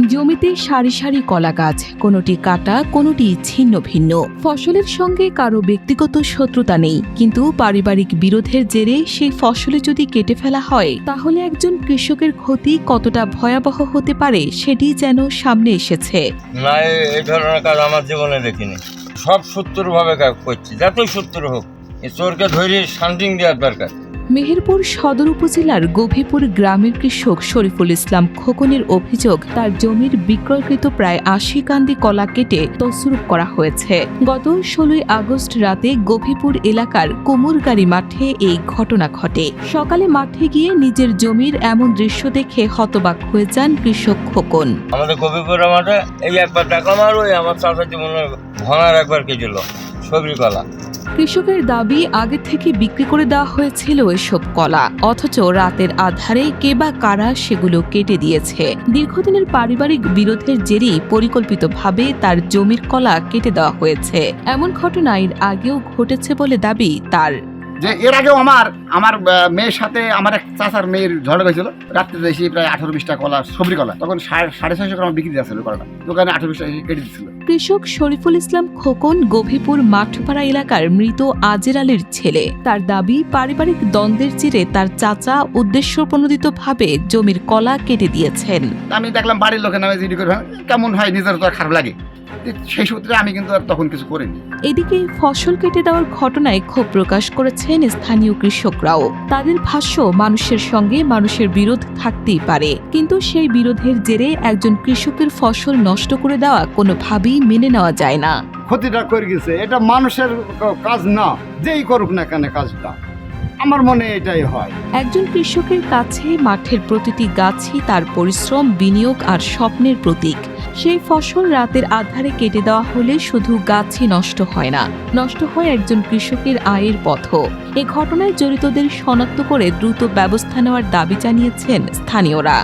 জমিতে সারি সারি কলা গাছ, কোনোটি কাটা, কোনোটি ছিন্ন ভিন্ন। ফসলের সঙ্গে কারো ব্যক্তিগত শত্রুতা নেই, কিন্তু পারিবারিক বিরোধের জেরে সেই ফসলে যদি কেটে ফেলা হয়, তাহলে একজন কৃষকের ক্ষতি কতটা ভয়াবহ হতে পারে সেটি যেন সামনে এসেছে। না, এই ধরনের কাজ আমার জীবনে দেখিনি। সব সূত্রভাবে কাজ করছি, যতই সূত্র হোক এই চোরকে ধরে শান্তিং দেওয়ার দরকার। মেহেরপুর সদর উপজেলার গভীপুর গ্রামের কৃষক শরীফুল ইসলাম খোকনের অভিযোগ, তার জমির বিক্রয়কৃত প্রায় ৮০ কান্দি কলা কেটে তছরূপ করা হয়েছে। গত ১৬ আগস্ট রাতে গভীপুর এলাকার কুমুরগাড়ি মাঠে এই ঘটনা ঘটে। সকালে মাঠে গিয়ে নিজের জমির এমন দৃশ্য দেখে হতবাক হয়ে যান কৃষক খোকন। আমাদের গভীরপুরা মাঠে এই একবার ডাকলাম, আর ওই আমার চাচা জীবনে ভাঙার একবার কেটেছিল সবরি কলা। কৃষকের দাবি, আগে থেকে বিক্রি করে দেওয়া হয়েছিল এসব কলা, অথচ রাতের আধারে কে বা কারা সেগুলো কেটে দিয়েছে। দীর্ঘদিনের পারিবারিক বিরোধের জেরেই পরিকল্পিতভাবে তার জমির কলা কেটে দেওয়া হয়েছে। এমন ঘটনা এর আগেও ঘটেছে বলে দাবি তার। যে এর আগেও আমার মেয়ের সাথে আমার এক চাচার মেয়ের ঝড় হয়েছিল। রাত্রে এসে প্রায় 18-20টা কলা, সবরি কলা, তখন 650 গ্রাম বিক্রি যাচ্ছিল কলাটা, দোকানে 18-20 কেটে দিচ্ছিল। কৃষক শরীফুল ইসলাম খোকন গভীপুর মাঠপাড়া এলাকার মৃত আজের আলীর ছেলে। তার দাবি, পারিবারিক দ্বন্দ্বের জেরে তার চাচা উদ্দেশ্যপ্রণোদিতভাবে জমির কলা কেটে দিয়েছেন। আমি দেখলাম বাড়ির লোকের নামে জিডি করে, কেমন হয়, নিজের তো আর খারাপ লাগে। সেই সূত্রে আমি কিন্তু আর তখন কিছু করিনি। এদিকে ফসল কেটে দেওয়ার ঘটনায় ক্ষোভ প্রকাশ করেছেন স্থানীয় কৃষকরাও। তাদের ভাষ্য, মানুষের সঙ্গে মানুষের বিরোধ থাকতেই পারে, কিন্তু সেই বিরোধের জেরে একজন কৃষকের ফসল নষ্ট করে দেওয়া কোনোভাবেই মেনে নেওয়া যায় না। ক্ষতিটা করে গেছে, এটা মানুষের কাজ না, যেই করুক না কেন কাজটা, আমার মনে এটাই হয়। একজন কৃষকের কাছে মাঠের প্রতিটি গাছই তার পরিশ্রম, বিনিয়োগ আর স্বপ্নের প্রতীক। সেই ফসল রাতের আধারে কেটে দেওয়া হলে শুধু গাছই নষ্ট হয় না, নষ্ট হয় একজন কৃষকের আয়ের পথও। এ ঘটনায় জড়িতদের শনাক্ত করে দ্রুত ব্যবস্থা নেওয়ার দাবি জানিয়েছেন স্থানীয়রা।